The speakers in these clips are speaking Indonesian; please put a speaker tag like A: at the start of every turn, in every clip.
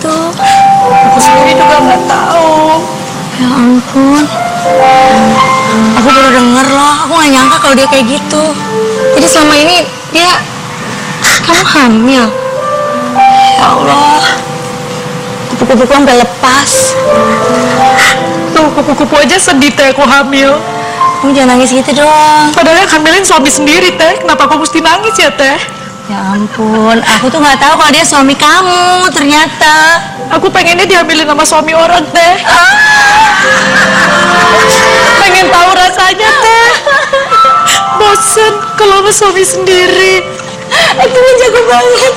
A: gitu?
B: Aku sendiri juga nggak tahu.
A: Ya ampun. Aku baru denger loh, aku gak nyangka kalau dia kayak gitu. Jadi selama ini kamu hamil. Ya Allah, kupu-kupu sampai lepas.
B: Tuh, kupu-kupu aja sedih teh aku hamil.
A: Kamu jangan nangis gitu dong.
B: Padahal yang hamilin suami sendiri teh. Kenapa aku mesti nangis ya teh?
A: Ya ampun, aku tuh nggak tahu kalau dia suami kamu ternyata.
B: Aku pengennya dihamilin sama suami orang teh. Pengen tahu rasanya teh. Bosen kalau sama suami sendiri.
A: Itu jago banget,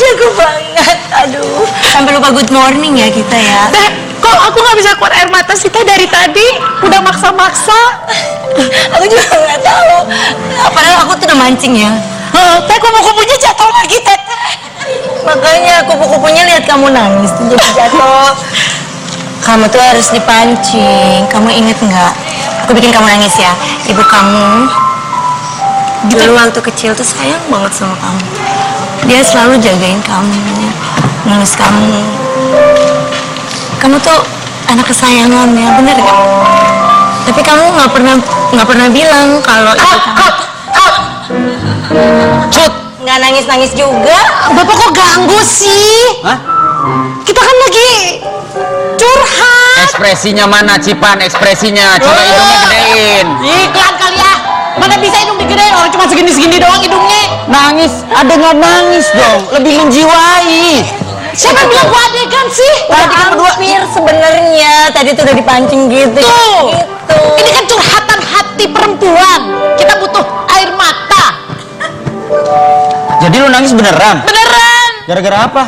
A: jago banget. Aduh, sampai lupa good morning ya kita ya.
B: Teh, kok aku nggak bisa keluar air mata sih teh dari tadi? Udah maksa-maksa.
A: Aku juga nggak tahu. Padahal aku tuh udah mancing ya.
B: Teh, kupu-kupunya jatuh lagi teh.
A: Makanya kupu-kupunya lihat kamu nangis tuh jadi jatuh. Kamu tuh harus dipancing. Kamu inget nggak? Aku bikin kamu nangis ya. Ibu kamu dulu waktu kecil tuh sayang banget sama kamu. Dia selalu jagain kamu, nangis kamu. Kamu tuh anak kesayangan ya, bener gak? Tapi kamu nggak pernah bilang kalau itu kamu.
B: Cut,
A: Nggak nangis-nangis juga.
B: Bapak kok ganggu sih?
C: Hah?
B: Kita kan lagi curhat.
C: Ekspresinya mana, Cipan? Ekspresinya, coba hidungnya gedein.
B: Iklan kali ya. Mana bisa hidung digedein, orang cuma segini-segini doang hidungnya.
C: Nangis, adegan nangis dong, lebih menjiwai.
B: Siapa yang bilang gua adegan sih?
A: Tadi kan hampir sebenarnya. Tadi tuh udah dipancing gitu.
B: Tuh.
A: Gitu.
B: Ini kan curhatan hati perempuan. Kita butuh air mata.
C: Jadi lu nangis beneran?
B: Beneran.
C: Gara-gara apa?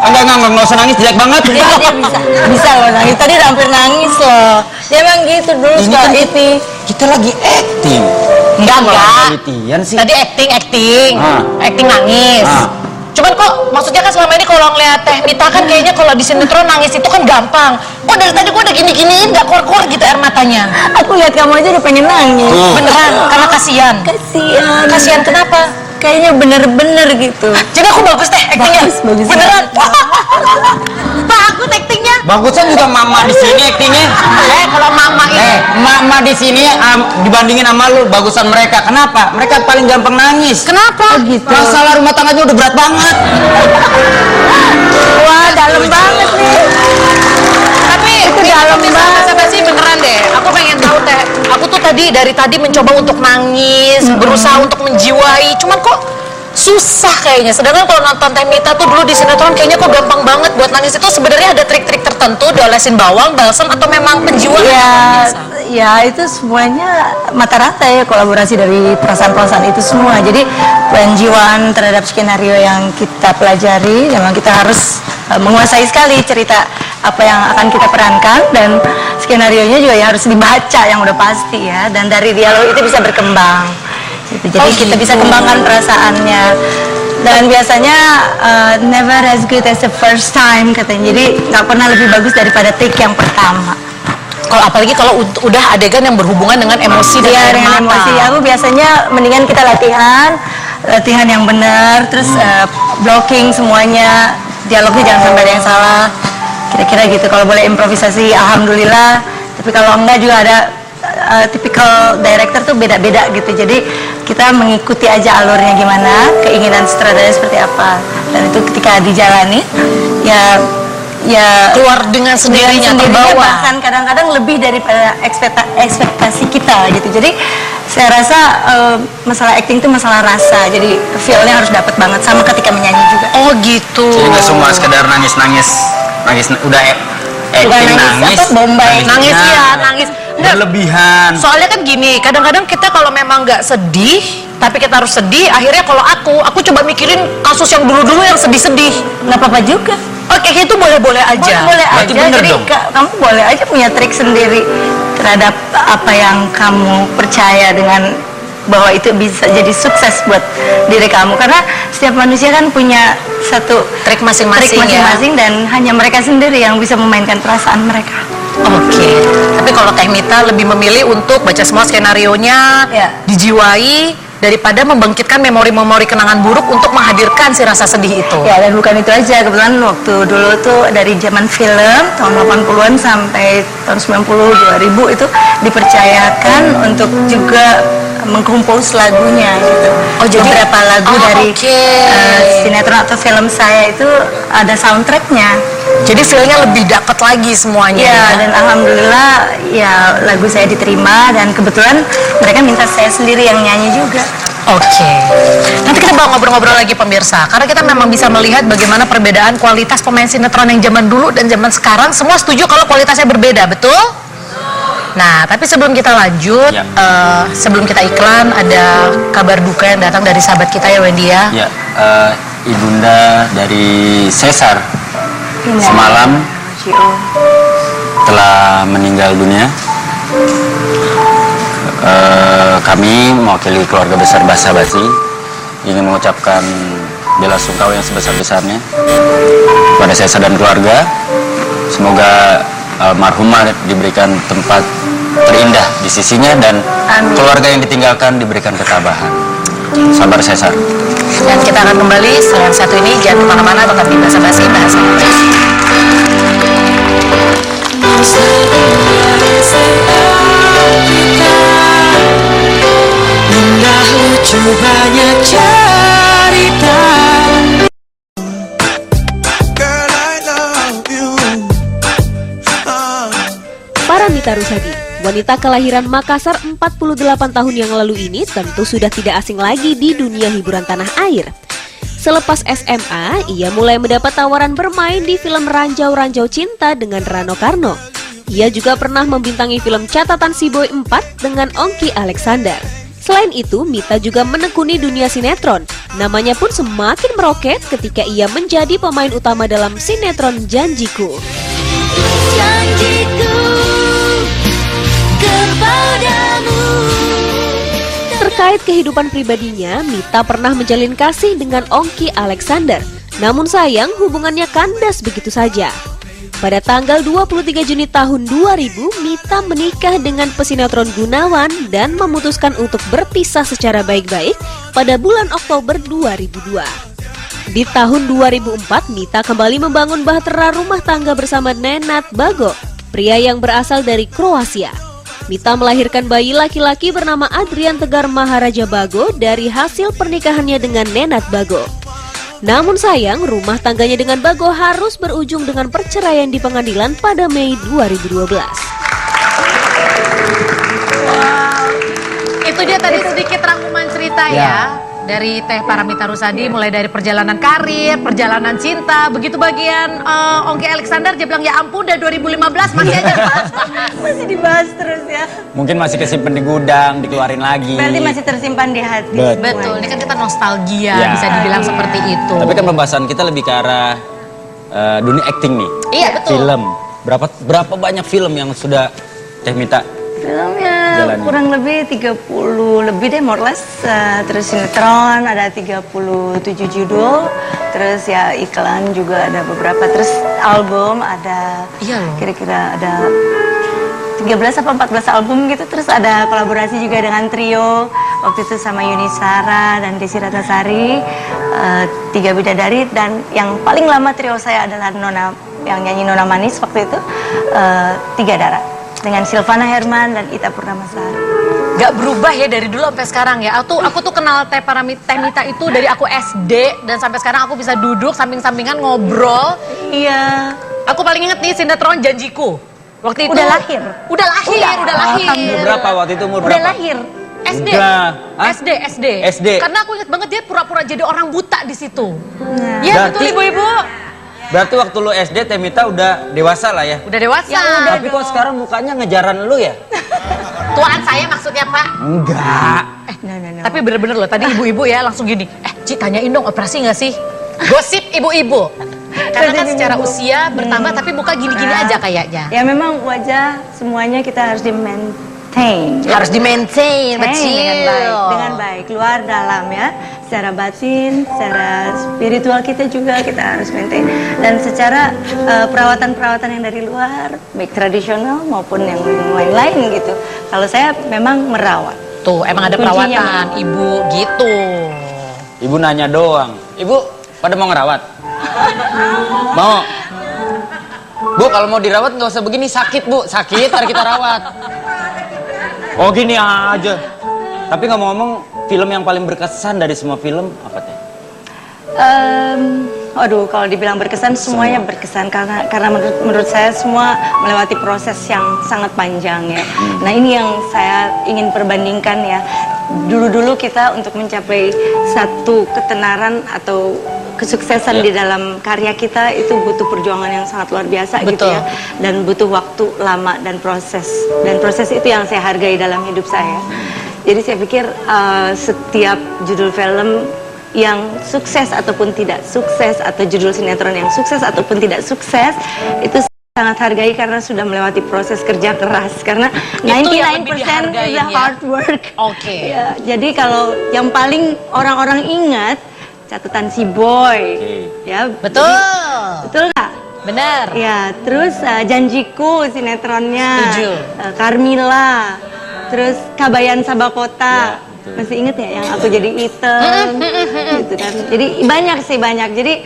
C: Enggak usah nangis, jelek banget.
A: Dia bisa loh nangis. Tadi udah hampir nangis loh. Dia emang gitu dulu
C: Ini
A: suka
C: kan
A: ini.
C: Kita lagi acting.
B: Enggak.
C: Penelitian sih.
B: Tadi acting.
C: Ah.
B: Acting nangis.
C: Ah.
B: Cuman kok maksudnya kan selama ini kalau ngeliat Teh Mita kan kayaknya kalau di sinetron nangis itu kan gampang. Kok dari tadi gua udah gini-giniin gak keluar-keluar gitu air matanya.
A: Aku lihat kamu aja udah pengen nangis.
B: Beneran, karena kasihan.
A: Kasian.
B: Kasihan kenapa?
A: Kayaknya bener-bener gitu.
B: Jadi aku bagus Teh actingnya.
A: Bagus.
B: Beneran. Bagus actingnya.
C: Bagusnya juga mama di sini actingnya.
B: Kalau mama ini
C: Mama di sini dibandingin sama lu bagusan mereka. Kenapa? Mereka paling gampang nangis.
B: kenapa?
A: Gitu.
C: Masalah rumah tangganya udah berat banget.
A: Wah, dalam banget nih.
B: Tapi
A: Itu dalam banget.
B: sih beneran deh. Aku pengen tahu Teh. Aku tuh dari tadi mencoba untuk nangis, berusaha untuk menjiwai. Cuman kok susah kayaknya. Sedangkan kalau nonton Teh Mita tuh dulu di sinetron kayaknya kok gampang banget buat nangis. Itu sebenarnya ada trik-trik tertentu, diolesin bawang, balsam atau memang penjiwaan?
A: Ya itu semuanya mata rantai ya, kolaborasi dari perasaan-perasaan itu semua. Jadi penjiwaan terhadap skenario yang kita pelajari, memang kita harus menguasai sekali cerita apa yang akan kita perankan, dan skenario-nya juga yang harus dibaca yang udah pasti ya, dan dari dialog itu bisa berkembang gitu. Jadi kita bisa kembangkan perasaannya, dan biasanya never as good as the first time katanya. Jadi nggak pernah lebih bagus daripada take yang pertama.
B: Kalau apalagi kalau udah adegan yang berhubungan dengan emosi dan air
A: dengan
B: mata.
A: emosi. Aku biasanya mendingan kita latihan yang benar, terus blocking semuanya, dialognya jangan sampai ada yang salah. Kira-kira gitu. Kalau boleh improvisasi, alhamdulillah. Tapi kalau enggak juga ada typical director tuh beda-beda gitu. Jadi kita mengikuti aja alurnya gimana, keinginan sutradara seperti apa. Dan itu ketika dijalani, ya
B: Keluar dengan sendirinya, terbawa.
A: bahkan kadang-kadang lebih daripada ekspektasi kita gitu. Jadi saya rasa masalah acting itu masalah rasa, jadi feel-nya harus dapat banget, sama ketika menyanyi juga.
B: Oh gitu.
C: Jadi nggak semua sekedar nangis udah acting nangis.
A: Apa, bombay.
B: Nangis ya, nangis. Nggak,
C: Berlebihan.
B: soalnya kan gini, kadang-kadang kita kalau memang nggak sedih, tapi kita harus sedih, akhirnya kalau aku coba mikirin kasus yang dulu-dulu yang sedih-sedih.
A: Nggak apa-apa juga.
B: Oke, itu boleh-boleh aja.
A: Boleh
C: Berarti
A: aja.
C: bener
A: Jadi
C: dong.
A: kamu boleh aja punya trik sendiri terhadap apa yang kamu percaya, dengan bahwa itu bisa jadi sukses buat diri kamu. Karena setiap manusia kan punya satu
B: Trik masing-masing ya.
A: dan hanya mereka sendiri yang bisa memainkan perasaan mereka.
B: Oke. Tapi kalau Teh Mita lebih memilih untuk baca semua skenarionya,
A: Ya.
B: dijiwai, daripada membangkitkan memori-memori kenangan buruk untuk menghadirkan si rasa sedih itu.
A: Ya, dan bukan itu aja, kebetulan waktu dulu tuh dari zaman film tahun 80-an sampai tahun 90 2000 itu dipercayakan untuk juga mengkompos lagunya gitu.
B: Oh, jadi
A: beberapa lagu dari
B: oke.
A: sinetron atau film saya itu ada soundtracknya.
B: Jadi feel-nya lebih dapat lagi semuanya.
A: Ya, dan alhamdulillah ya lagu saya diterima dan kebetulan mereka minta saya sendiri yang nyanyi juga.
B: Oke. Nanti kita bakal ngobrol-ngobrol lagi pemirsa, karena kita memang bisa melihat bagaimana perbedaan kualitas pemain sinetron yang zaman dulu dan zaman sekarang. Semua setuju kalau kualitasnya berbeda, betul? Nah, tapi sebelum kita lanjut,
C: Ya.
B: sebelum kita iklan, ada kabar duka yang datang dari sahabat kita ya, Wendy ya.
C: Ya, ibunda dari Cesar semalam telah meninggal dunia. Kami mewakili keluarga besar Basa Basi ingin mengucapkan bela sungkawa yang sebesar-besarnya kepada Cesar dan keluarga. Semoga almarhumah diberikan tempat terindah di sisinya dan
A: Amin.
C: keluarga yang ditinggalkan diberikan ketabahan. Sabar Cesar.
B: Dan kita akan kembali setelah yang satu ini. Jangan kemana-mana, tetap di Basa Basi, bahasa Inggris.
D: Indah lucu banyak cerita. Girl, I love you.
E: Paramita Rusady, wanita kelahiran Makassar 48 tahun yang lalu ini tentu sudah tidak asing lagi di dunia hiburan tanah air. Selepas SMA, ia mulai mendapat tawaran bermain di film Ranjau-Ranjau Cinta dengan Rano Karno. Ia juga pernah membintangi film Catatan Si Boy 4 dengan Ongki Alexander. Selain itu, Mita juga menekuni dunia sinetron. Namanya pun semakin meroket ketika ia menjadi pemain utama dalam sinetron Janjiku.
F: Janjiku kepadamu.
E: Terkait kehidupan pribadinya, Mita pernah menjalin kasih dengan Ongki Alexander. Namun sayang, hubungannya kandas begitu saja. Pada tanggal 23 Juni tahun 2000, Mita menikah dengan pesinetron Gunawan dan memutuskan untuk berpisah secara baik-baik pada bulan Oktober 2002. Di tahun 2004, Mita kembali membangun bahtera rumah tangga bersama Nenad Bago, pria yang berasal dari Kroasia. Mita melahirkan bayi laki-laki bernama Adrian Tegar Maharaja Bago dari hasil pernikahannya dengan Nenad Bago. Namun sayang, rumah tangganya dengan Bago harus berujung dengan perceraian di pengadilan pada Mei 2012.
B: Itu dia tadi sedikit rangkuman cerita ya. Dari Teh Paramita Rusady, mulai dari perjalanan karir, perjalanan cinta, begitu bagian Ongki Alexander dia bilang ya ampun dari 2015 masih aja dibahas.
A: Masih dibahas terus ya.
C: Mungkin masih kesimpan di gudang, dikeluarin lagi.
A: Berarti masih tersimpan di hati.
B: Betul, ini kan kita nostalgia
C: Ya.
B: bisa dibilang seperti itu.
C: Tapi kan pembahasan kita lebih ke arah dunia acting nih.
B: Iya betul.
C: Film. Berapa banyak film yang sudah Teh Mita
A: Filmnya
C: jalani?
A: kurang lebih 30 lebih deh, more or less. Terus sinetron ada 37 judul. Terus ya iklan juga ada beberapa. Terus album ada
B: Iya loh.
A: kira-kira ada 13 apa 14 album gitu. Terus ada kolaborasi juga dengan trio. Waktu itu sama Yuni Sara dan Desi Ratnasari. 3 bidadari. Dan yang paling lama trio saya adalah Nona, yang nyanyi Nona Manis waktu itu. 3 Darah. Dengan Silvana Herman dan Ita Purnamasari.
B: Gak berubah ya dari dulu sampai sekarang ya. Aku tuh kenal Teh Mita itu dari aku SD dan sampai sekarang aku bisa duduk samping-sampingan ngobrol.
A: Iya.
B: Aku paling inget nih sinetron Janjiku. Waktu itu
A: Udah lahir?
B: Udah lahir.
C: umur berapa waktu itu? Umur
A: Udah
C: berapa?
A: lahir.
B: SD.
C: Udah. Hah?
B: SD.
C: SD.
B: Karena aku inget banget dia pura-pura jadi orang buta di situ.
A: Nah.
B: Iya betul
C: Berarti-
B: ibu-ibu.
C: Berarti waktu lu SD Teh Mita udah dewasa lah ya?
B: Udah dewasa.
A: Ya udah.
C: Tapi kok sekarang mukanya ngejaran lu ya?
B: Tuaan saya maksudnya Pak.
C: Enggak.
A: No.
B: Tapi bener-bener loh, tadi ibu-ibu ya langsung gini, Ci tanyain dong operasi nggak sih? Gosip ibu-ibu. Karena kan secara usia bertambah tapi muka gini-gini aja kayaknya.
A: Ya memang wajah semuanya kita harus di-maintain.
B: Harus di-maintain,
A: Dengan baik, luar dalam ya. Secara batin, secara spiritual kita juga kita harus maintain. Dan secara perawatan-perawatan yang dari luar, baik tradisional maupun yang lain-lain gitu. Kalau saya memang merawat.
B: Tuh, emang ada
A: Kuncinya
B: perawatan, ibu gitu.
C: Ibu nanya doang. Ibu, pada mau ngerawat? Mau? Bu, kalau mau dirawat nggak usah begini, sakit bu. Sakit, ntar kita rawat. Oh gini aja. Tapi ngomong-ngomong, film yang paling berkesan dari semua film apa teh?
A: Aduh, kalau dibilang berkesan, semuanya berkesan karena menurut saya semua melewati proses yang sangat panjang ya. Nah ini yang saya ingin perbandingkan ya. Dulu-dulu kita untuk mencapai satu ketenaran atau kesuksesan di dalam karya kita itu butuh perjuangan yang sangat luar biasa gitu ya. Dan butuh waktu lama dan proses. Dan proses itu yang saya hargai dalam hidup saya. Jadi saya pikir setiap judul film yang sukses ataupun tidak sukses, atau judul sinetron yang sukses ataupun tidak sukses, itu sangat hargai karena sudah melewati proses kerja keras. Karena 99% is a hard work.
B: Oke.
A: Ya, jadi kalau yang paling orang-orang ingat catatan si Boy, ya
B: Betul.
A: betul nggak?
B: Benar.
A: Ya, terus Janjiku sinetronnya,
B: Setuju.
A: Carmila, terus Kabayan Sabakota. Masih inget ya yang aku jadi item gitu kan. Jadi banyak sih, banyak. Jadi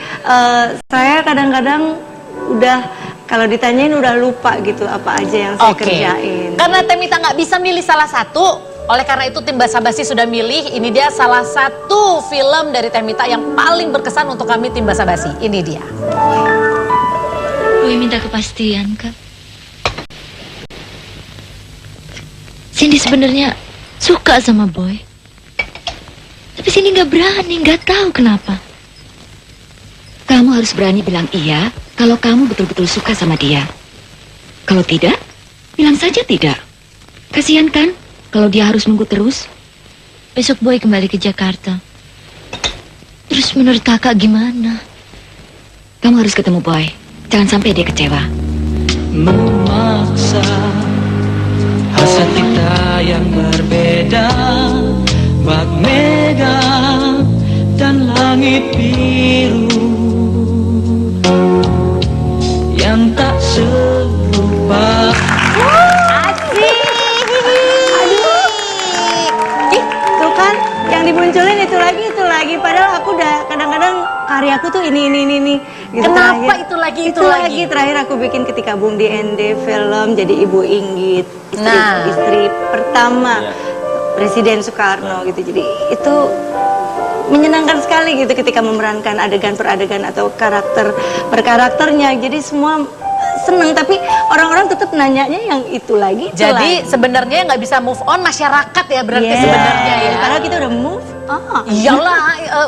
A: saya kadang-kadang udah kalau ditanyain udah lupa gitu apa aja yang saya kerjain.
B: Karena Temita nggak bisa milih salah satu, oleh karena itu tim Basa Basi sudah milih. Ini dia salah satu film dari Temita yang paling berkesan untuk kami tim Basa Basi. Ini dia.
F: Boy minta kepastian, Kak. Cindy sebenarnya suka sama Boy. Tapi Cindy nggak berani, nggak tahu kenapa.
G: Kamu harus berani bilang iya kalau kamu betul-betul suka sama dia. Kalau tidak, bilang saja tidak. Kasihan kan kalau dia harus nunggu terus.
F: Besok Boy kembali ke Jakarta. Terus menurut kakak gimana?
G: Kamu harus ketemu Boy. Jangan sampai dia kecewa.
D: Memaksa hasrat kita yang berbeda, bak mega dan langit biru yang tak serupa.
A: Tuh kan yang dimunculin itu lagi. Padahal aku udah kadang-kadang karyaku tuh ini gitu.
B: Kenapa
A: terakhir.
B: itu lagi?
A: Terakhir aku bikin ketika Bung di ND film jadi Ibu Inggit, istri pertama Presiden Soekarno gitu. Jadi itu menyenangkan sekali gitu ketika memerankan adegan per adegan atau karakter per karakternya. Jadi semua seneng, tapi orang-orang tetap nanyanya yang itu lagi.
B: Jadi sebenarnya nggak bisa move on masyarakat ya berarti sebenarnya ya.
A: Padahal kita udah move on.
B: Iyalah,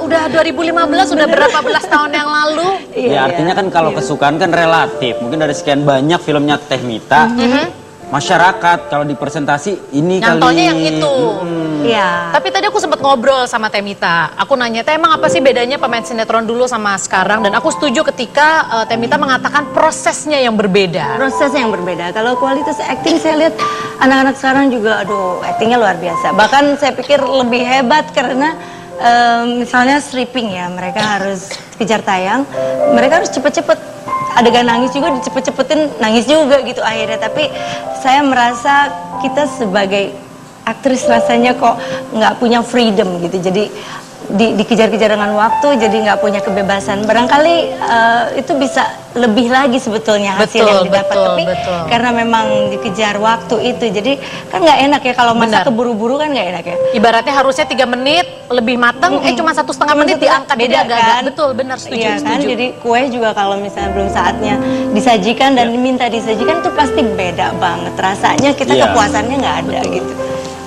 B: udah 2015, udah berapa belas tahun yang lalu.
C: Ya artinya kan kalau kesukaan kan relatif. Mungkin dari sekian banyak filmnya Teh Mita, masyarakat kalau dipresentasi ini
B: Nyantolnya
C: kali.
B: yang itu.
A: Iya.
B: Tapi tadi aku sempat ngobrol sama Temita. Aku nanya, Teh emang apa sih bedanya pemain sinetron dulu sama sekarang? Dan aku setuju ketika Temita mengatakan prosesnya yang berbeda.
A: Proses yang berbeda. Kalau kualitas acting saya lihat anak-anak sekarang juga, aduh, actingnya luar biasa. Bahkan saya pikir lebih hebat karena misalnya stripping ya, mereka harus kejar tayang, mereka harus cepet-cepet. Adegan nangis juga dicepet-cepetin, nangis juga gitu akhirnya. Tapi saya merasa kita sebagai aktris rasanya kok nggak punya freedom gitu. Jadi dikejar-kejar dengan waktu, jadi nggak punya kebebasan. Barangkali itu bisa lebih lagi sebetulnya hasil yang didapat. Tapi karena memang dikejar waktu itu, jadi kan nggak enak ya kalau masak keburu-buru kan nggak enak ya.
B: Ibaratnya harusnya 3 menit lebih matang, cuma 1,5 menit diangkat. Jadi agak-agak betul, benar, setuju,
A: Iya kan,
B: setuju.
A: jadi kue juga kalau misalnya belum saatnya disajikan dan diminta disajikan itu pasti beda banget rasanya. Kita kepuasannya nggak ada gitu.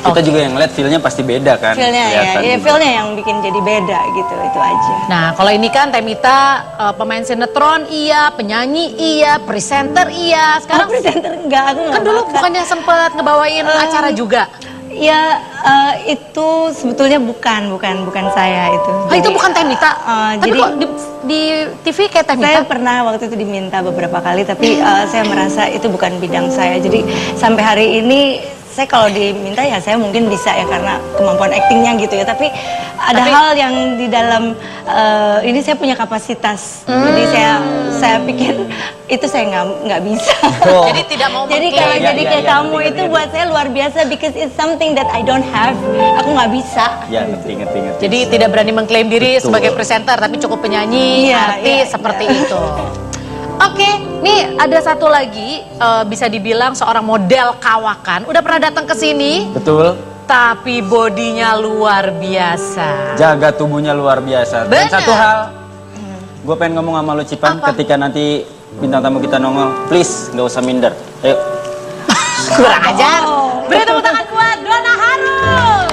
C: Kita juga yang ngeliat feel-nya pasti beda kan.
A: Feelnya ya, feelnya yang bikin jadi beda gitu, itu aja.
B: Nah, kalau ini kan Temita pemain sinetron iya, penyanyi iya, presenter iya. Sekarang
A: Presenter enggak, aku nggak
B: kan dulu
A: bakat.
B: bukannya sempet ngebawain acara juga.
A: Ya itu sebetulnya bukan saya itu.
B: Oh, itu bukan Temita. Tapi
A: jadi
B: kok di TV kayak Temita?
A: saya pernah waktu itu diminta beberapa kali, tapi saya merasa itu bukan bidang saya. Jadi sampai hari ini saya kalau diminta ya saya mungkin bisa ya karena kemampuan aktingnya gitu ya. Tapi ada hal yang di dalam ini saya punya kapasitas. Jadi saya pikir itu saya nggak bisa.
B: Jadi tidak mau
A: Jadi
B: mengklaim.
A: kalau jadi kayak kamu itu buat saya luar biasa because it's something that I don't have. Aku nggak bisa.
C: Ya, ngerti.
B: Jadi tidak berani mengklaim diri
C: Betul.
B: sebagai presenter, tapi cukup penyanyi,
A: Iya,
B: artis
A: iya,
B: seperti itu. Oke, nih ada satu lagi bisa dibilang seorang model kawakan. Udah pernah datang ke sini,
C: Betul.
B: tapi bodinya luar biasa.
C: Jaga tubuhnya luar biasa. Dan
B: Bener.
C: satu hal, gue pengen ngomong sama lo Cipan,
B: Apa?
C: ketika nanti bintang tamu kita nongol, please nggak usah minder. Ayo.
B: Kurang ajar. Beri tepuk tangan buat Donna Harun.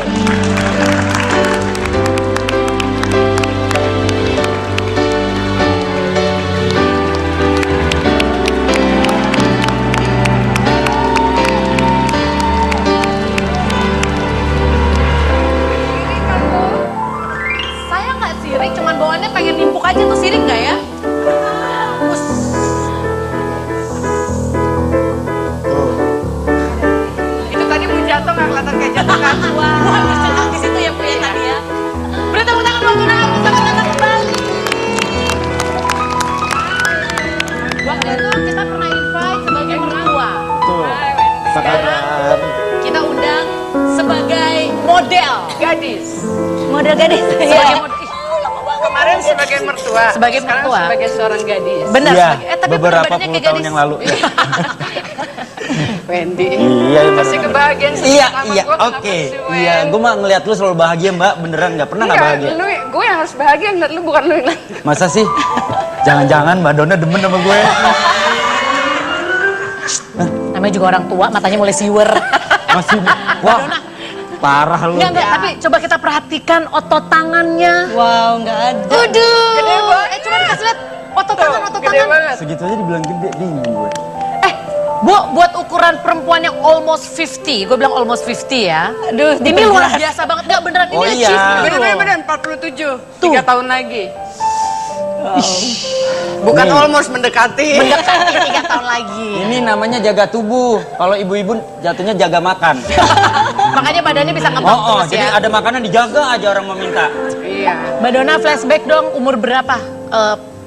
B: Saya nggak sirik, cuman bawaannya pengen nimpuk aja tuh, sirik nggak ya? Us.
H: Itu tadi mau jatuh nggak kelihatan kayak jatuh kan?
B: Wah, habis jatuh di situ ya Bu ya tadi ya. Beri tepuk tangan buat Donna Harun, selamat datang kembali. Waktu itu kita pernah invite sebagai mertua.
C: Tuh.
B: Sekarang kita undang sebagai model.
H: Gadis.
A: Model gadis.
B: Sebagai model.
H: Kemarin sebagai mertua.
B: Sebagai
H: Sekarang
B: mertua.
H: sebagai seorang gadis.
B: Benar.
C: Iya,
B: tapi
C: beberapa
B: badannya
C: puluh
B: kayak
C: tahun
B: gadis.
C: yang lalu.
H: Wendy.
C: Iya,
H: Masih
C: bener-bener.
H: kebahagiaan
C: Iya,
H: sama
C: iya,
H: gua, kenapa
C: oke.
H: sih, Wen?
C: Iya, gue mah ngeliat lu selalu bahagia Mbak, beneran nggak pernah nggak
H: Enggak,
C: bahagia.
H: gue yang harus bahagia ngeliat lu, bukan lu yang
C: Masa sih? Jangan-jangan Mbak Donna demen sama gue.
B: Namanya juga orang tua, matanya mulai siwer.
C: Masih, wah, parah lu.
B: Enggak, tapi coba kita perhatikan otot tangannya.
A: Wow, nggak ada.
B: Waduh.
H: Gede banget.
B: Coba dikasih lihat otot
H: Tuh,
B: tangan, otot
H: gede
B: tangan.
H: banget.
C: Segitu aja dibilang gede, bingung gue.
B: Bu, buat ukuran perempuan yang almost 50, gue bilang almost 50 ya.
A: Aduh,
B: Ini luar
A: diperjelas.
B: biasa banget, nggak beneran
C: Oh
B: ini
C: iya.
B: achievement loh.
H: Bener-bener 47. 3 tahun lagi. Bukan
C: Nih.
H: almost mendekati.
B: Mendekati 3 tahun lagi.
C: Ini namanya jaga tubuh. Kalau ibu-ibu jatuhnya jaga makan.
B: Makanya badannya bisa ngembang
C: Oh,
B: terus
C: jadi
B: ya.
C: ada makanan dijaga aja orang mau minta.
H: Iya.
B: Mbak Donna, flashback dong, umur berapa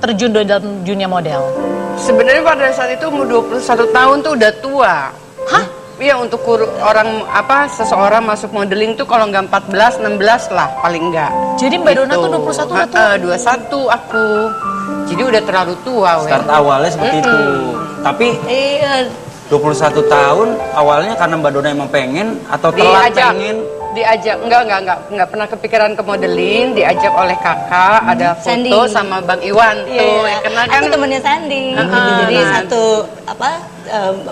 B: terjun dalam dunia model?
H: Sebenarnya pada saat itu umur 21 tahun tuh udah tua.
B: Hah?
H: Iya, untuk seseorang masuk modeling tuh kalau nggak 14, 16 lah paling nggak.
B: Jadi Mbak Donna tuh 21 udah tua?
H: 21 aku. Jadi udah terlalu tua, Wen.
C: Start awalnya seperti itu. Tapi
A: Iya.
C: 21 tahun awalnya karena Mbak Donna emang pengen atau telat pengen.
H: Diajak, enggak pernah kepikiran ke modeling, diajak oleh kakak, ada foto
A: Sandy.
H: sama Bang Iwan tuh, yang kenal kan
A: Aku temennya Sandy. Jadi
H: Nah.
A: satu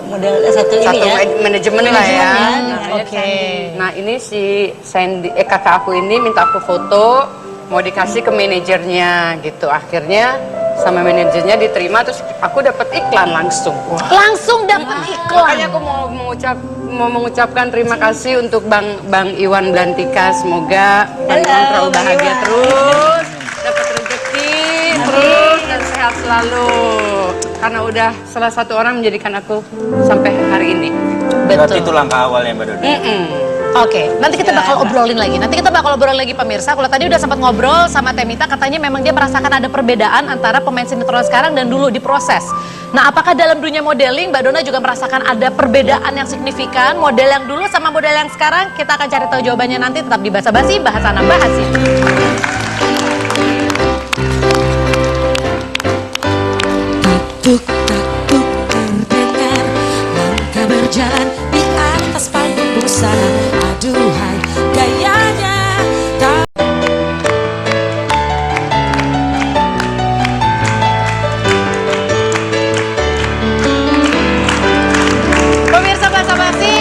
A: model satu ini
H: satu
A: ya.
H: manajemen lah ya.
A: Manajemennya.
B: Oke.
H: Nah ini si Sandy, kakak aku ini minta aku foto, mau dikasih ke manajernya gitu. Akhirnya sama manajernya diterima, terus aku dapat iklan langsung. Wah.
B: Langsung dapat
H: Makanya
B: iklan.
H: aku mau mengucapkan terima kasih untuk Bang Iwan Blantika. Semoga Bang Iwan terlalu
A: Bang
H: bahagia
A: Iwan.
H: terus, dapat rezeki terus dan sehat selalu. Karena udah salah satu orang menjadikan aku sampai hari ini.
C: Berarti itu langkah awalnya Mbak Donna.
B: Oke, nanti kita bakal obrolin lagi. Nanti kita bakal obrolin lagi pemirsa. Kalau tadi udah sempat ngobrol sama Temita, katanya memang dia merasakan ada perbedaan antara pemain sinetron sekarang dan dulu diproses. Nah, apakah dalam dunia modeling Mbak Donna juga merasakan ada perbedaan yang signifikan? Model yang dulu sama model yang sekarang? Kita akan cari tahu jawabannya nanti. Tetap di Basa Basi, bahasan bahas ini.
I: Tuk-takuk terdengar langkah berjalan di atas panggung busana. Aduhai gayanya tak.
B: Pemirsa Basa Basi,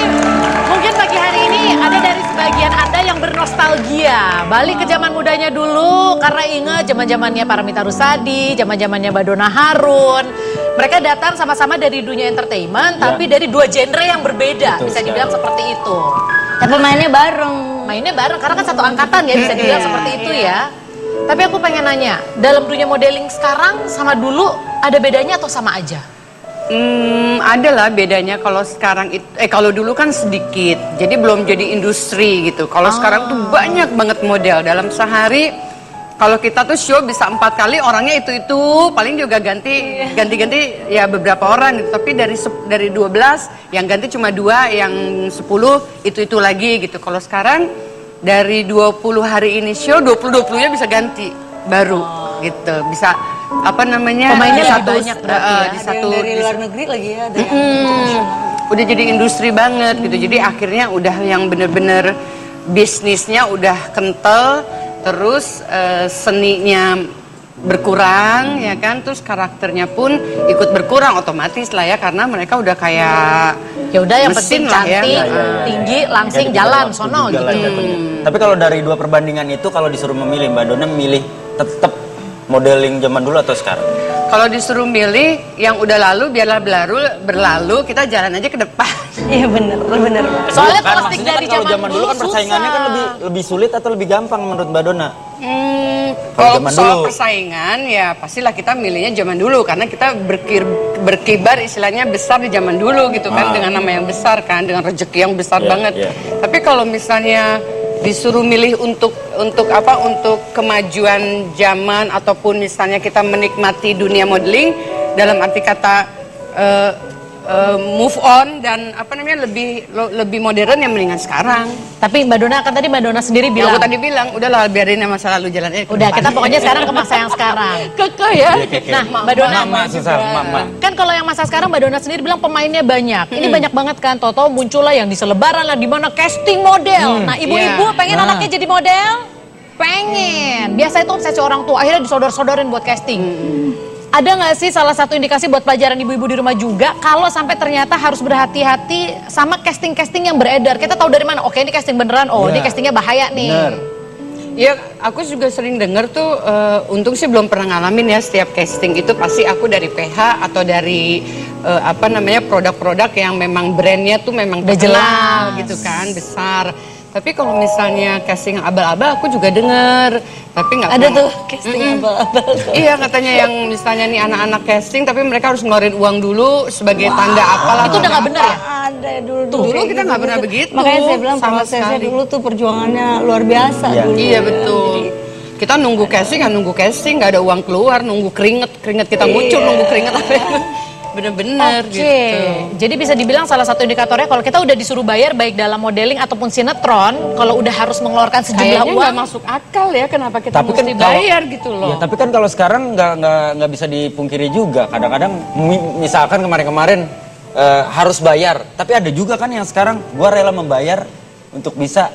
B: mungkin pagi hari ini ada dari sebagian Anda yang bernostalgia. Balik ke zaman mudanya dulu karena ingat zaman-zamannya Paramitha Rusady, zaman-zamannya Mbak Donna Harun. Mereka datang sama-sama dari dunia entertainment, tapi dari dua genre yang berbeda,
C: Betul
B: bisa dibilang seperti itu.
A: Tapi mainnya bareng.
B: Mainnya bareng karena kan satu angkatan ya, bisa dibilang seperti itu ya. Tapi aku pengen nanya, dalam dunia modeling sekarang sama dulu ada bedanya atau sama aja?
H: Ada lah bedanya. Kalau sekarang kalau dulu kan sedikit, jadi belum jadi industri gitu. Kalau sekarang tuh banyak banget model dalam sehari. Kalau kita tuh show bisa 4 kali, orangnya itu paling juga ganti ya beberapa orang gitu. Tapi dari 12 yang ganti cuma 2, yang 10 itu lagi gitu. Kalau sekarang dari 20 hari ini show, 20-20-nya bisa ganti baru gitu. Bisa apa namanya?
B: Pemainnya
H: di
B: lebih
H: satu,
B: banyak berarti ya.
H: di satu
A: dari luar negeri lagi ya, ada yang
H: udah jadi industri banget gitu. Jadi akhirnya udah yang bener-bener bisnisnya udah kental, terus seninya berkurang ya kan, terus karakternya pun ikut berkurang otomatis lah ya, karena mereka udah kayak
B: Ya udah yang
H: mesin
B: penting
H: lah ya.
B: cantik, tinggi, langsing,
J: Kayak
B: jalan,
J: waktu
B: sono
J: juga
B: gitu.
J: lah jatuhnya. Tapi kalau dari 2 perbandingan itu, kalau disuruh memilih, Mbak Donna milih tetap modeling zaman dulu atau sekarang?
H: Kalau disuruh milih yang udah lalu biarlah berlalu, kita jalan aja ke depan.
A: Iya bener.
B: Soalnya
J: Kan
B: plastik
J: maksudnya
B: dari
J: kan kalau zaman dulu kan
B: susah.
J: persaingannya kan lebih sulit atau lebih gampang menurut Mbak Donna?
H: Kalau
J: zaman
H: soal
J: dulu.
H: persaingan ya pastilah kita milihnya zaman dulu, karena kita berkibar istilahnya besar di zaman dulu gitu kan, dengan nama yang besar kan, dengan rezeki yang besar banget. Tapi kalau misalnya disuruh milih untuk kemajuan zaman, ataupun misalnya kita menikmati dunia modeling dalam arti kata move on dan lebih modern, yang mendingan sekarang.
B: Tapi Mbak Donna kan tadi Mbak Donna sendiri
H: Yang
B: bilang.
H: aku tadi bilang udahlah biarin yang masa lalu jalan aja ke
B: Udah,
H: depan.
B: kita pokoknya sekarang ke masa yang sekarang.
H: kekeh ya.
B: Nah, Mbak Donna,
J: susah,
B: kan kalau yang masa sekarang Mbak Donna sendiri bilang pemainnya banyak. Ini banyak banget kan, Toto muncul lah yang di selebaran lah, di mana casting model. Nah, ibu-ibu pengen anaknya jadi model? Pengen. Biasa itu obsesi orang tua, akhirnya disodor-sodorin buat casting. Ada nggak sih salah satu indikasi buat pelajaran ibu-ibu di rumah juga, kalau sampai ternyata harus berhati-hati sama casting-casting yang beredar? Kita tahu dari mana? Oke, ini casting beneran. Oh, ini castingnya bahaya nih.
J: Bener.
H: Ya, aku juga sering denger tuh, untung sih belum pernah ngalamin ya, setiap casting itu pasti aku dari PH atau dari produk-produk yang memang brandnya tuh memang
B: Udah
H: terkenal
B: jelas.
H: gitu kan, besar. Tapi kalau misalnya casting yang abal-abal aku juga denger, tapi nggak
A: Ada
H: pernah-
A: tuh casting abal-abal.
H: Iya, katanya yang misalnya nih anak-anak casting tapi mereka harus ngeluarin uang dulu sebagai tanda apalah.
B: Itu udah nggak benar ya?
A: Ada dulu.
H: Dulu kita nggak pernah begitu.
A: Makanya saya bilang
H: sama
A: prosesnya
H: sekali.
A: dulu tuh perjuangannya luar biasa dulu.
H: Iya betul. Kita nunggu casting, nggak ada uang keluar, nunggu keringet kita muncul, nunggu keringet apa ya. Bener-bener
B: Oke,
H: gitu.
B: jadi bisa dibilang salah satu indikatornya kalau kita udah disuruh bayar baik dalam modeling ataupun sinetron, kalau udah harus mengeluarkan sejumlah
H: Kayaknya
B: uang.
H: nggak masuk akal ya, kenapa kita
J: Tapi kan
H: mesti
J: kalau-
H: bayar gitu loh.
J: Ya, tapi kan kalau sekarang nggak bisa dipungkiri juga. Kadang-kadang misalkan kemarin-kemarin harus bayar, tapi ada juga kan yang sekarang gua rela membayar untuk bisa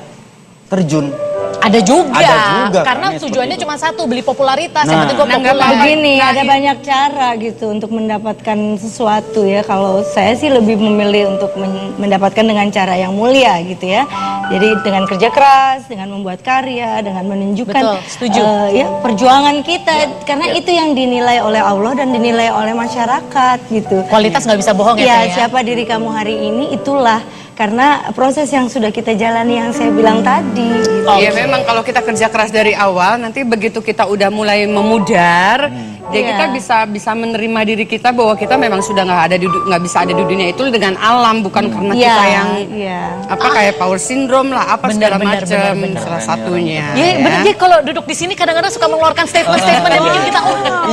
J: terjun.
B: Ada juga,
J: Ada juga,
B: karena
J: kan, ya,
B: tujuannya
J: seperti
B: cuma satu, beli popularitas. Yang
J: Nah.
B: penting gue
H: Nah, nggak
B: populer.
A: Begini, ada banyak cara gitu untuk mendapatkan sesuatu ya. Kalau saya sih lebih memilih untuk mendapatkan dengan cara yang mulia gitu ya. Jadi dengan kerja keras, dengan membuat karya, dengan menunjukkan
B: Betul, setuju.
A: ya perjuangan kita. Karena itu yang dinilai oleh Allah dan dinilai oleh masyarakat gitu.
B: Kualitas nggak bisa bohong ya,
A: Iya,
B: Teh, ya?
A: siapa diri kamu hari ini itulah. Karena proses yang sudah kita jalani yang saya bilang tadi. Gitu.
H: Iya, memang kalau kita kerja keras dari awal, nanti begitu kita udah mulai memudar, ya kita bisa menerima diri kita bahwa kita memang sudah nggak bisa ada di dunia itu dengan alam, bukan karena
A: Iya,
H: kita yang
A: iya.
H: kayak power syndrome lah, apa segala
B: Benar,
H: macam,
B: benar.
H: salah satunya.
B: Iya, bener dia kalau duduk di sini kadang-kadang suka mengeluarkan statement-statement yang bikin kita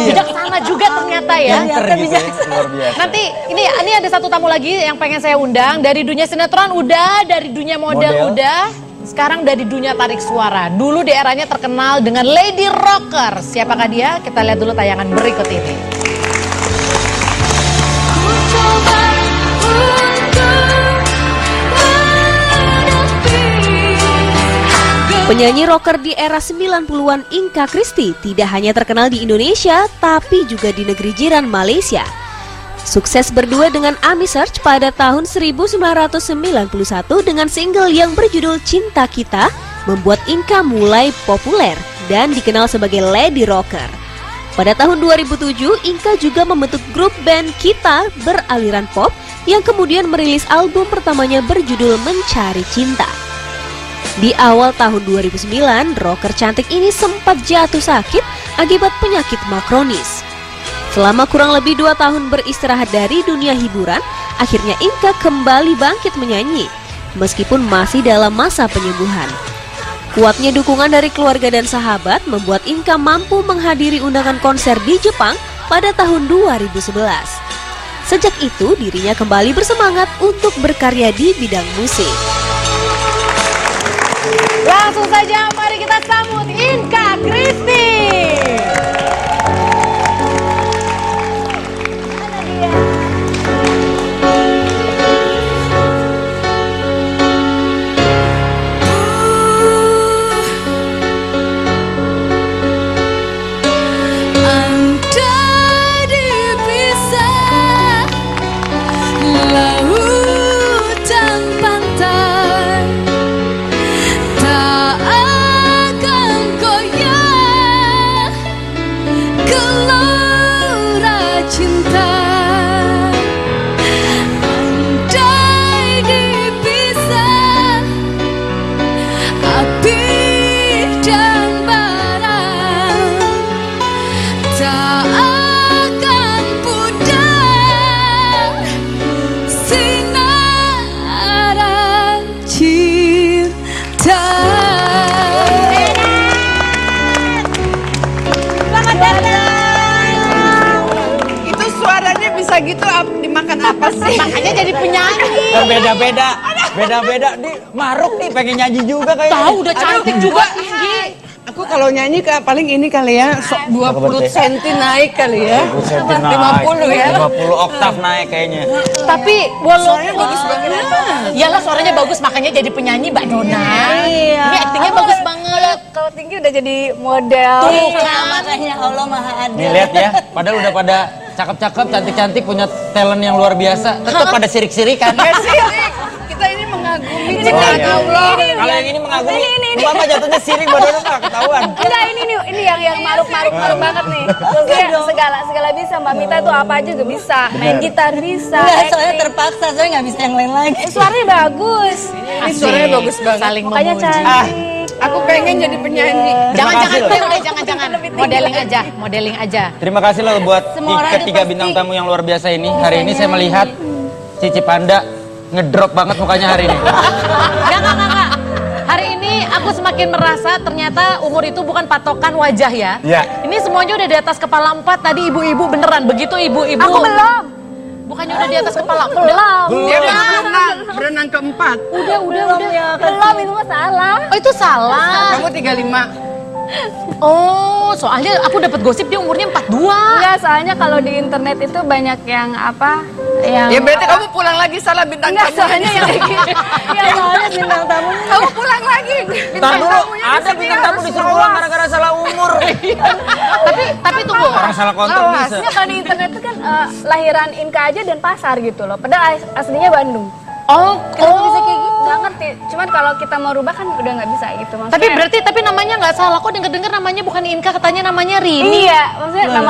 B: bijaksana juga ternyata ya.
J: Pinter gitu ya, luar biasa.
B: Nanti ini ada satu tamu lagi yang pengen saya undang dari dunia sinetron udah, dari dunia model udah, sekarang dari dunia tarik suara. Dulu di eranya terkenal dengan Lady Rocker. Siapakah dia? Kita lihat dulu tayangan berikut ini.
E: Penyanyi rocker di era 90-an Inka Christy tidak hanya terkenal di Indonesia, tapi juga di negeri jiran Malaysia. Sukses berdua dengan Ami Search pada tahun 1991 dengan single yang berjudul Cinta Kita, membuat Inka mulai populer dan dikenal sebagai Lady Rocker. Pada tahun 2007, Inka juga membentuk grup band Kita beraliran pop yang kemudian merilis album pertamanya berjudul Mencari Cinta. Di awal tahun 2009, rocker cantik ini sempat jatuh sakit akibat penyakit MA kronis. Selama kurang lebih 2 tahun beristirahat dari dunia hiburan, akhirnya Inka kembali bangkit menyanyi, meskipun masih dalam masa penyembuhan. Kuatnya dukungan dari keluarga dan sahabat membuat Inka mampu menghadiri undangan konser di Jepang pada tahun 2011. Sejak itu, dirinya kembali bersemangat untuk berkarya di bidang musik.
B: Langsung saja mari kita sambut Inka Kristi.
I: Andai dipisah laut dan pantai, tak akan goyah gelora cinta. Andai dipisah api dan bara, tak akan pudar sinar cinta.
H: Itu suaranya bisa gitu dimakan apa sih?
B: Makanya jadi penyanyi.
J: Beda-beda, beda-beda. Nih Maruk nih pengen nyanyi juga kayaknya.
B: Tahu udah cantik juga tinggi.
H: Aku kalau nyanyi paling ini kali ya, 20 cm naik kali ya. 50 ya.
J: 50 oktav naik kayaknya.
B: Tapi walaupun
H: Suaranya bagus banget.
B: Iyalah suaranya bagus makanya jadi penyanyi Mbak Dona.
A: Iya.
B: Ini aktingnya bagus banget.
A: Kalau tinggi udah jadi model.
B: Tuh kan.
A: Makanya Allah Maha Adil.
J: Nih lihat ya, padahal udah pada cakep-cakep, cantik-cantik, punya talent yang luar biasa. Tetap pada sirik-sirikan.
H: Gak sirik. Kita ini mengagumi
J: Oh,
H: ciptaan
J: iya.
H: Allah.
J: Kalau yang ini mengagumi, Mama jatuhnya sirik, badannya nggak ketahuan.
K: Enggak, ini yang maruk banget nih. Maksudnya segala bisa. Mbak Mita tuh apa aja juga bisa. Main gitar bisa.
A: Enggak, soalnya
K: acting.
A: terpaksa, soalnya nggak bisa yang lain lagi.
K: Suaranya bagus.
H: Ini suaranya bagus banget.
B: Saling
K: Makanya
B: memuji.
K: cantik.
H: Aku pengen jadi penyanyi.
B: Jangan-jangan,
J: Terima kasih loh.
B: jangan-jangan. Modeling aja.
J: Terima kasih loh buat
K: Semua orang
J: ketiga
K: itu
J: bintang
K: pasti
J: tamu yang luar biasa ini. Hari ini saya melihat Cici Panda ngedrop banget mukanya hari ini.
B: Enggak. Hari ini aku semakin merasa ternyata umur itu bukan patokan wajah ya.
J: Iya.
B: Ini semuanya udah di atas kepala 4. Tadi ibu-ibu beneran. Begitu ibu-ibu.
K: Aku belum.
B: Bukannya udah di atas kepala?
K: Belum.
H: Dia berenang keempat.
K: Udah. Belum, itu mah salah.
B: Oh itu salah.
H: Kamu 35.
B: Oh soalnya aku dapat gosip dia umurnya 42.
K: Enggak, soalnya kalau di internet itu banyak yang apa? Yang
H: Ya berarti kamu pulang lagi salah bintang
K: enggak,
H: tamu.
K: soalnya yang
A: Soalnya bintang tamunya.
H: Kamu pulang lagi.
J: Ntar dulu, ada bintang tamu disuruh pulang gara-gara salah umur.
B: Tapi tunggu.
J: Orang salah kontak bisa.
K: Enggak, kalau di internet itu kan lahiran Inka aja dan pasar gitu loh. Padahal aslinya Bandung.
B: Oh,
K: Kenapa bisa kayak gitu? Nggak ngerti. Cuman kalau kita mau rubah kan udah nggak bisa gitu. Maksudnya,
B: Tapi namanya nggak salah kok, denger-denger namanya bukan Inka, katanya namanya Rini.
K: iya, maksudnya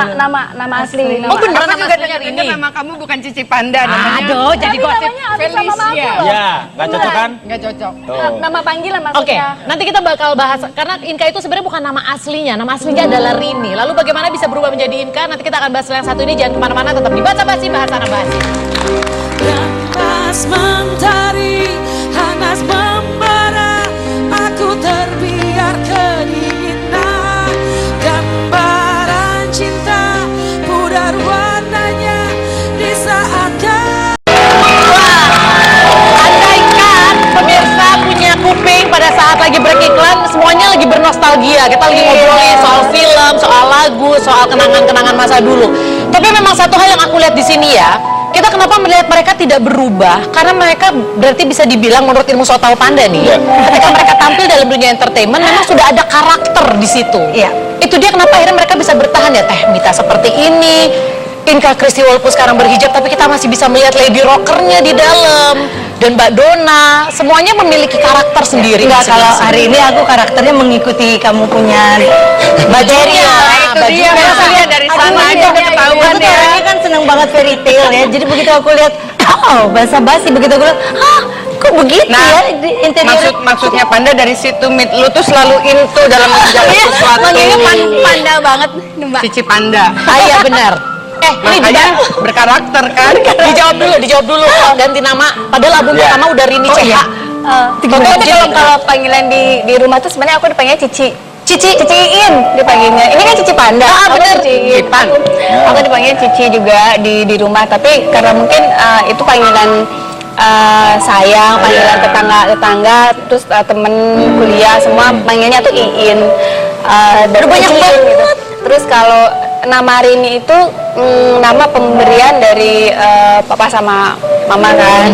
K: nama asli.
B: Oh beneran
H: Aku
B: nama
H: juga
B: aslinya
H: dengar
B: Rini.
H: nama kamu bukan Cici Panda namanya.
B: Aduh, jadi
K: Tapi
B: gosip.
K: namanya habis sama mama aku loh.
J: Ya, nggak cocok kan?
H: Nggak cocok.
J: Tuh.
K: Nama panggilan
B: Oke,
K: maksudnya.
B: nanti kita bakal bahas karena Inka itu sebenarnya bukan nama aslinya. Nama aslinya adalah Rini. Lalu bagaimana bisa berubah menjadi Inka? Nanti kita akan bahas yang satu ini. Jangan kemana-mana, tetap di Baca Basi, bahas Anak Basi.
I: Panas mentari, panas membara, aku terbiar kedinginan. Gambaran cinta, pudar warnanya di saat
B: Andaikan pemirsa punya kuping pada saat lagi beriklan, semuanya lagi bernostalgia. Kita lagi ngobrolin soal film, soal lagu, soal kenangan-kenangan masa dulu. Tapi memang satu hal yang aku lihat di sini ya, kita kenapa melihat mereka tidak berubah? Karena mereka berarti bisa dibilang menurut ilmu soal panda nih, ketika mereka tampil dalam dunia entertainment memang sudah ada karakter di situ.
A: Iya.
B: Itu dia kenapa akhirnya mereka bisa bertahan ya, Teh Mita seperti ini, Inka Kristi walaupun sekarang berhijab tapi kita masih bisa melihat lady rockernya di dalam, dan Mbak Dona, semuanya memiliki karakter sendiri.
A: Enggak, kalau hari ini aku karakternya mengikuti kamu punya bajunya.
H: Itu dia, masa lihat dari sana aja udah ketahuan
A: Aku tuh
H: ya.
A: orangnya kan seneng banget fairy tale ya. Jadi begitu aku lihat, oh basa-basi, begitu aku lihat, hah kok begitu ya di interior.
H: Maksudnya Panda dari situ lu tuh selalu into dalam menjaga sesuatu.
A: Makanya panda banget, Mbak.
H: Cici Panda.
B: Ah iya benar. Ini
H: Makanya berkarakter kan.
B: dijawab dulu. Ganti nama. Padahal album pertama udah Rini CH.
K: Tapi kalau panggilan di rumah tuh sebenarnya aku dipanggilnya Cici. Cici Iin dipanggilnya. Ini kan Cici Panda.
B: bener.
K: Cici Iin. Aku dipanggil Cici juga di rumah. Tapi karena mungkin itu panggilan sayang, panggilan tetangga, terus temen kuliah semua panggilnya tuh Iin. Dari banyak banget. Gitu. Terus kalau nama Rini itu nama pemberian dari papa sama mama kan.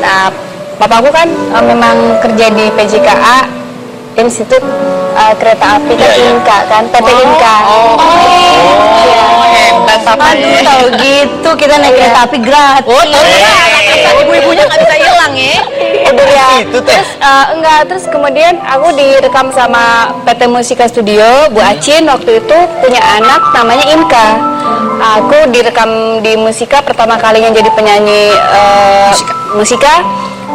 K: Nah, papaku kan memang kerja di PJKA, Institut Kereta Api Inka kan, PT Inka.
B: Hebat papa.
A: Aduh, tahu gitu kita naik kereta api gratis.
B: Oh, tahu ya. Ibu-ibunya nggak bisa hilang ya.
K: Terus kemudian aku direkam sama PT Musika Studio, Bu Acin waktu itu punya anak namanya Inka. Aku direkam di Musika pertama kalinya jadi penyanyi musika.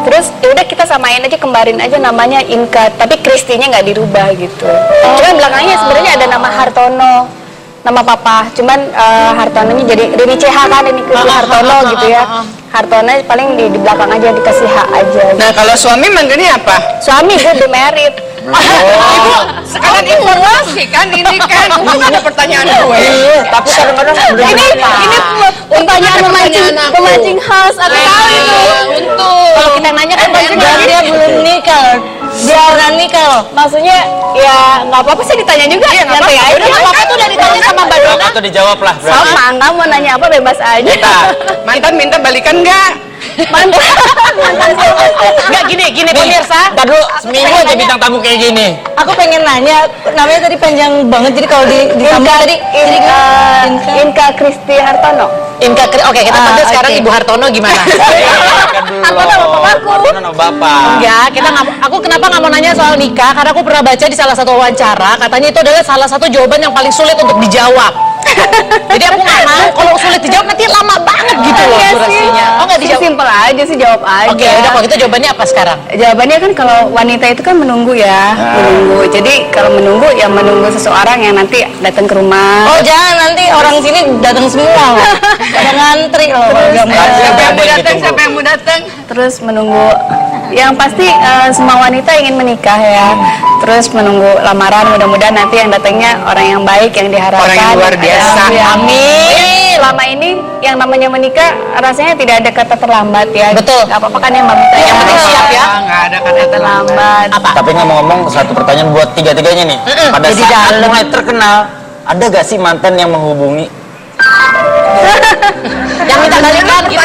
K: Terus ya udah kita samain aja, kembarin aja namanya Inka, tapi Kristinya nggak dirubah gitu. Cuman belakangnya sebenarnya ada nama Hartono, nama papa. Cuman Hartononya jadi Rini CH kan, Rini Kristi Hartono gitu ya. Hartono paling di belakang aja dikasih H aja.
H: Nah, kalau suami manggilnya apa?
K: Suami gue udah married.
H: Ibu, sekarang informasi kan ini kan ada pertanyaan gue.
J: Tapi kadang-kadang
K: ini pertanyaan memancing house atau tahu itu.
B: Kalau kita nanya kan pasti
A: Dia belum nikah. Dia udah nikah loh.
K: Maksudnya ya nggak apa-apa sih ditanya juga.
H: Iya, nggak
K: Santai
H: apa-apa.
K: aja.
B: Udah apa-apa tuh udah ditanya sama Mbak Dona.
J: atau dijawab lah. berarti.
K: Sama, nggak mau nanya apa bebas aja.
H: Mantan minta balikan nggak?
K: Mantan
B: Nggak gini pemirsa.
J: Ntar dulu, seminggu aja bintang tamu kayak gini.
A: Aku pengen nanya, namanya tadi panjang banget, jadi kalau ditambah tadi jadi
K: Inka Kristi Hartono.
B: Oke, kita panggil sekarang
A: oke.
B: Ibu Hartono gimana?
K: Hartono sama bapakku.
J: Hartono sama bapak.
B: Enggak, aku kenapa nggak mau nanya soal nikah? Karena aku pernah baca di salah satu wawancara, katanya itu adalah salah satu jawaban yang paling sulit untuk dijawab. Jadi aku nggak mau kalau sulit dijawab nanti lama banget gitu loh durasinya. Oh nggak dijawab?
K: Simpel aja sih, jawab aja.
B: Oke, udah kalau gitu jawabannya apa sekarang?
K: Jawabannya kan kalau wanita itu kan menunggu ya, menunggu. Jadi kalau menunggu ya menunggu seseorang yang nanti datang ke rumah.
A: Oh jangan, nanti orang sini datang semua loh. Pada ngantri loh kalau nggak mau.
H: Siapa yang mau datang? Siapa yang mau datang?
K: Terus menunggu, yang pasti semua wanita ingin menikah ya. Terus menunggu lamaran, mudah-mudahan nanti yang datangnya orang yang baik, yang diharapkan.
H: Orang yang luar biasa.
K: Amin. Selama ini yang namanya menikah rasanya tidak ada kata terlambat ya.
B: Betul.
K: Gak apa-apa kan ya Mbak Mita? Yang penting siap ya.
H: Nggak ada kata
K: Terlambat.
B: Apa?
J: Tapi ngomong-ngomong, satu pertanyaan buat tiga-tiganya nih. Pada
A: Jadi
J: saat
A: dalam.
J: mulai terkenal, ada gak sih mantan yang menghubungi?
B: Yang minta balikan gitu.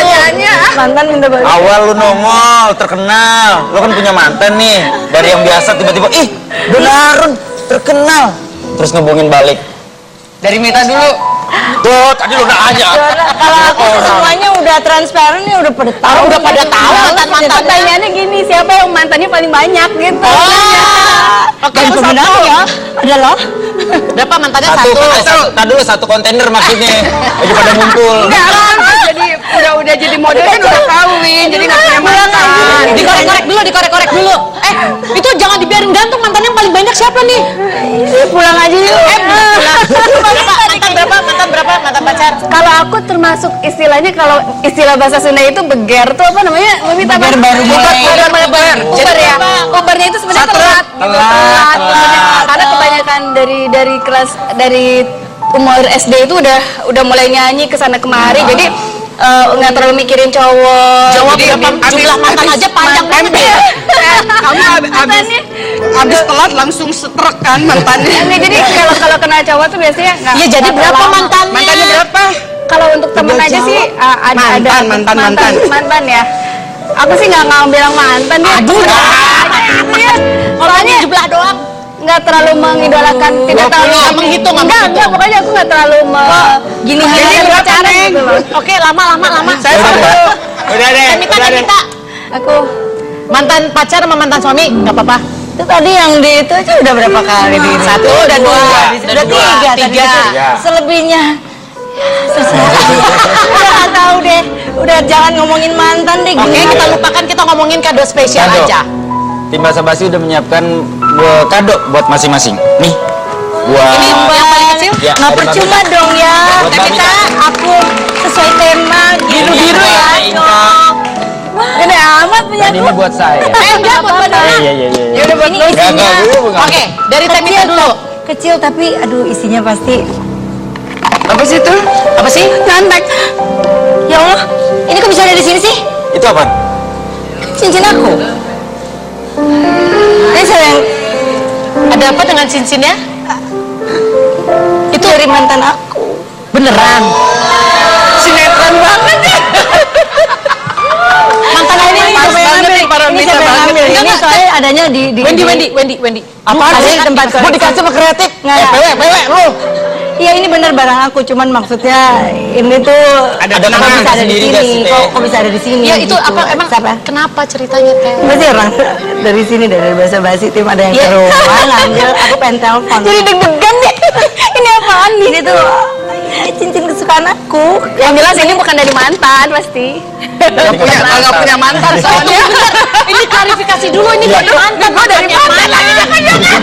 A: Mantan minta balik.
J: Awal lu nongol, terkenal, lu kan punya mantan nih. Dari yang biasa tiba-tiba, ih Donarun terkenal, terus ngehubungin balik.
H: Dari Mita dulu.
J: Tuh, tadi lu udah aja.
A: Kalau aku sih semuanya udah transparan ya, udah pada tahu.
B: Udah pada tahu mantan-mantan.
K: Pertanyaannya gini, siapa yang mantannya paling banyak gitu?
B: Oke,
A: Dan sebenarnya adalah
B: berapa mantannya?
J: Tadi dulu satu kontainer maksudnya, lagi pada ngumpul.
H: Enggak kan, jadi udah jadi model kan udah kawin, jadi nggak punya mantan.
B: Dikorek-korek dulu. Itu jangan dibiarin gantung, mantan yang paling banyak siapa nih?
K: Pulang aja yuk.
B: Mantan berapa? Mantan pacar?
K: Kalau aku termasuk istilahnya, kalau istilah bahasa Sunda itu beger tuh apa namanya? Meminta
A: Beger baru mulai.
K: Uber ya. Ubernya itu sebenarnya telat. Karena kebanyakan dari umur SD itu udah mulai nyanyi kesana kemari. Jadi nggak terlalu mikirin cowok.
B: Jawab
H: Jadi,
B: berapa jumlah mantan aja panjang banget ya.
H: Kamu abis telat langsung setrek kan mantannya.
K: Jadi kalau kena cowok tuh biasanya nggak.
B: Iya, jadi
K: nggak
B: berapa
K: terlalu lama.
B: mantannya?
H: Mantannya berapa?
K: Kalau untuk temen aja sih ada mantan ya. Aku sih nggak bilang mantan ya.
B: Aduh,
K: Soalnya
B: jumlah doang.
K: nggak terlalu mengidolakan, tidak terlalu
B: nggak menghitung,
K: enggak, pokoknya aku nggak terlalu gini pacaran gitu loh.
B: Oke, lama.
H: Saya satu.
J: Udah deh,
B: Minta.
K: Aku
B: Mantan pacar sama mantan suami nggak apa-apa.
A: itu tadi yang di itu aja udah berapa kali di
B: Satu,
A: udah
B: dua,
A: udah tiga tadi.
J: Tiga.
A: Selebihnya udah nggak tahu deh. Udah jangan ngomongin mantan deh.
B: Oke, kita lupakan, kita ngomongin kado spesial
J: Kado.
B: aja.
J: Tim Basa Basi udah menyiapkan kado buat masing-masing. Nih, buat
B: Ini yang paling kecil?
J: Ya,
A: Nggak
J: dari
A: percuma
J: Mbak
A: dong ya.
J: Buat Mbak
A: Kita
J: Mita.
A: aku sesuai tema biru-biru ya.
J: Inka.
K: gede amat
A: punya
J: Dan ini buat saya.
B: Enggak buat Badona.
J: Iya.
A: Ya udah buat isinya.
B: Oke, dari Temita dulu.
A: Kecil tapi aduh isinya pasti.
H: Apa sih itu?
B: Apa sih?
A: Nontek. Ya Allah, ini kok bisa ada di sini sih?
J: Itu apa?
A: Cincin aku. Ini sayang,
B: Ada apa dengan cincinnya?
A: itu dari mantan aku.
B: Beneran.
H: Sinetron banget ya.
B: Mantan ini
H: Pas banget nih para
A: Ini
H: Mita
A: siapa yang
H: banget.
A: ngambil? Ini soalnya adanya di
B: Wendy.
A: Apa ada di tempat
J: Mau dikasih sama kreatif? PW lu.
A: Iya ini bener barang aku, cuman maksudnya ini tuh
J: Ada
A: kok
J: kenangan
A: bisa ada di
J: sendiri
A: sini,
J: gak sih, Teh?
A: kok bisa ada di sini?
B: Ya itu
A: gitu.
B: apa emang
A: Siapa?
B: kenapa ceritanya Teh?
A: Pasti orang dari sini dari bahasa basi tim ada yang ke rumah ngambil, aku pengen telepon. Jadi deg-degan deh. Ini apaan nih? Ini tuh cincin kesukaan aku.
K: Yang jelas ini bukan dari mantan pasti.
H: Nggak punya mantan soalnya.
B: Ini klarifikasi dulu ini dari mantan.
H: Gue dari mantan lagi jangan-jangan.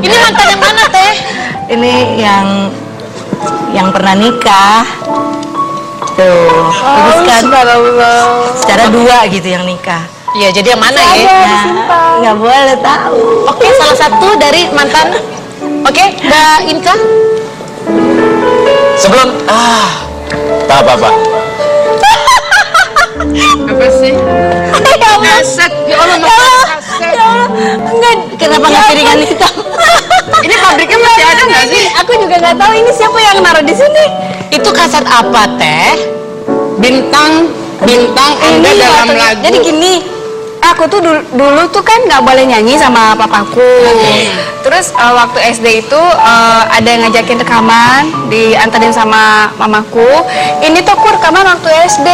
B: Ini mantan yang mana Teh?
A: Ini yang pernah nikah. Tuh, terus kan secara dua gitu yang nikah.
B: Iya, jadi yang mana ya?
A: Nah, nggak boleh tahu.
B: Oke, salah satu dari mantan. Oke, Mbak Inka.
J: Sebelum tak apa-apa.
H: Apa sih? Kaset. Ya Allah, kaset.
A: Ya Allah, enggak, kenapa nggak piringan hitam?
H: Ini pabriknya masih ada nggak sih?
A: Aku juga nggak tahu ini siapa yang naruh di sini.
B: Itu kaset apa Teh?
H: Bintang Anda
A: Ini
H: dalam
A: fotonya.
H: lagu.
K: Jadi gini, aku tuh dulu tuh kan nggak boleh nyanyi sama papaku. Terus waktu SD itu ada yang ngajakin rekaman, diantarin sama mamaku. Ini tuh aku rekaman waktu SD.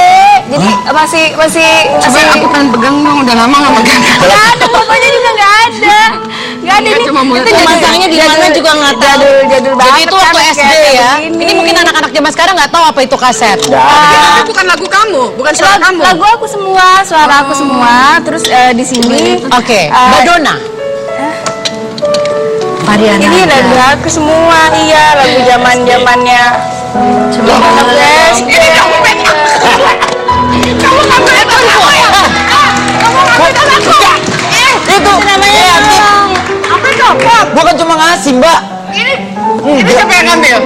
K: Jadi masih
H: Coba aku pengen pegang dong, udah lama nggak pegang.
K: nggak ada, bapaknya juga nggak ada. Nggak ada ini.
H: Cuma mulut
K: Itu
H: aja.
B: Masangnya di mana juga nggak tahu.
K: Jadul banget.
B: Jadi itu waktu
K: kan,
B: SD
K: kayak
B: ya.
K: begini.
B: Ini mungkin anak-anak zaman sekarang nggak tahu apa itu kaset.
H: Tapi bukan lagu kamu, bukan suara kamu.
K: Lagu aku semua, suara aku semua. Terus di sini
B: Oke, Badona.
A: Mariana.
K: ini lagu aku semua, iya lagu zamannya.
A: Coba boleh.
H: Ini dompet aku. Kamu ngambil itu aku ya? Kamu ngambil itu aku.
J: Itu namanya
H: Apa dompet?
J: bukan cuma ngasih, Mbak.
H: Ini siapa yang ngambil?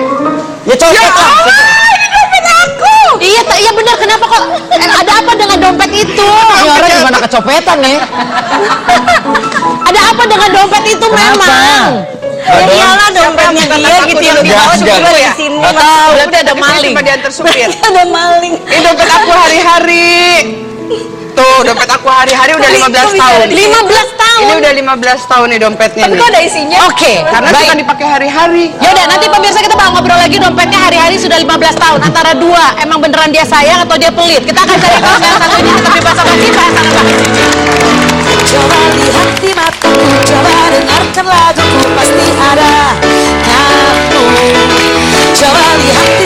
J: Ya copet lah.
H: Ini dompet aku.
B: Iya benar. Kenapa kok? Ada apa dengan dompet itu?
J: Ini orang gimana kecopetan nih?
B: Ada apa dengan dompet itu memang?
A: Ya iyalah dompetnya dia gitu ya.
J: Jangan,
A: Coba
J: jangan.
A: di sini.
J: Nggak tahu.
B: Udah ada maling.
H: Cuma diantar supir.
A: Ada maling.
H: Ini dompet aku hari-hari. Tuh, dompet aku hari-hari udah 15 tahun.
B: 15 tahun.
H: Ini udah 15 tahun nih dompetnya nih.
K: Kok ada isinya?
B: Oke,
H: Karena
B: baik.
H: cuma dipakai hari-hari.
B: Yaudah, nanti pemirsa kita bakal ngobrol lagi dompetnya hari-hari sudah 15 tahun. Antara dua, emang beneran dia sayang atau dia pelit? Kita akan cari tahu salah satunya. Tetap di basa-basi, bahasan apa?
I: Coba lihat di mataku, coba dengarkan laguku, pasti ada kamu. Coba lihat di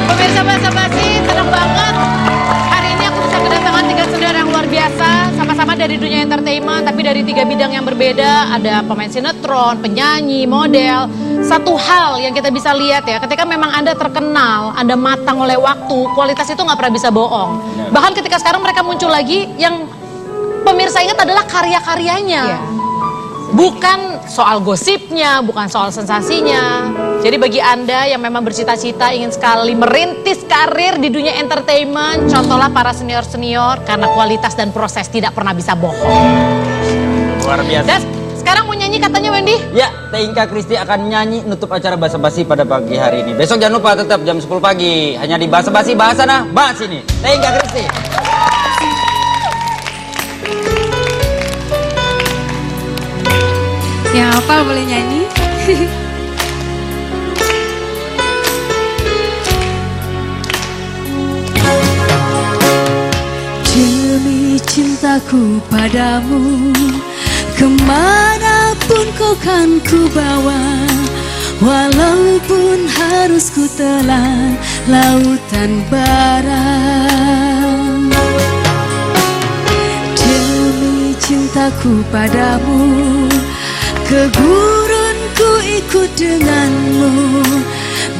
B: Pemirsa basa-basi, senang banget. Hari ini aku bisa kedatangan 3 saudara yang luar biasa. Sama-sama dari dunia entertainment, tapi dari 3 bidang yang berbeda. Ada pemain sinetron, penyanyi, model. Satu hal yang kita bisa lihat ya, ketika memang Anda terkenal, Anda matang oleh waktu, kualitas itu nggak pernah bisa bohong. Bahkan ketika sekarang mereka muncul lagi, yang pemirsa ingat adalah karya-karyanya. Bukan soal gosipnya, bukan soal sensasinya. Jadi bagi Anda yang memang bercita-cita ingin sekali merintis karir di dunia entertainment, contohlah para senior-senior karena kualitas dan proses tidak pernah bisa bohong.
J: Luar biasa.
B: Dan sekarang mau nyanyi katanya Wendy?
J: Ya, Teh Inka Kristi akan nyanyi nutup acara basa-basi pada pagi hari ini. Besok jangan lupa tetap jam 10 pagi. Hanya di basa-basi bahasa nah, bahas ini. Teh Inka Kristi.
I: Ya, apa boleh nyanyi? Demi cintaku padamu, kemanapun kau kan ku bawa, walaupun harus ku telan lautan bara. Demi cintaku padamu, ke gurun ku ikut denganmu,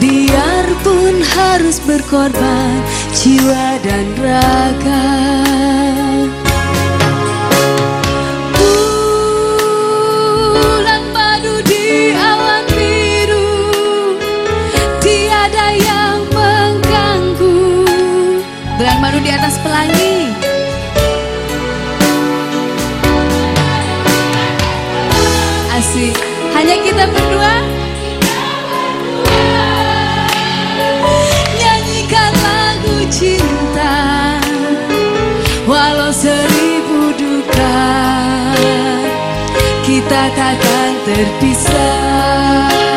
I: biarpun harus berkorban jiwa dan raga. Bulan madu di awan biru, tiada yang mengganggu. Bulan madu di atas pelangi, asik, hanya kita berdua. Nyanyikan lagu cinta, walau 1000 duka, kita takkan terpisah.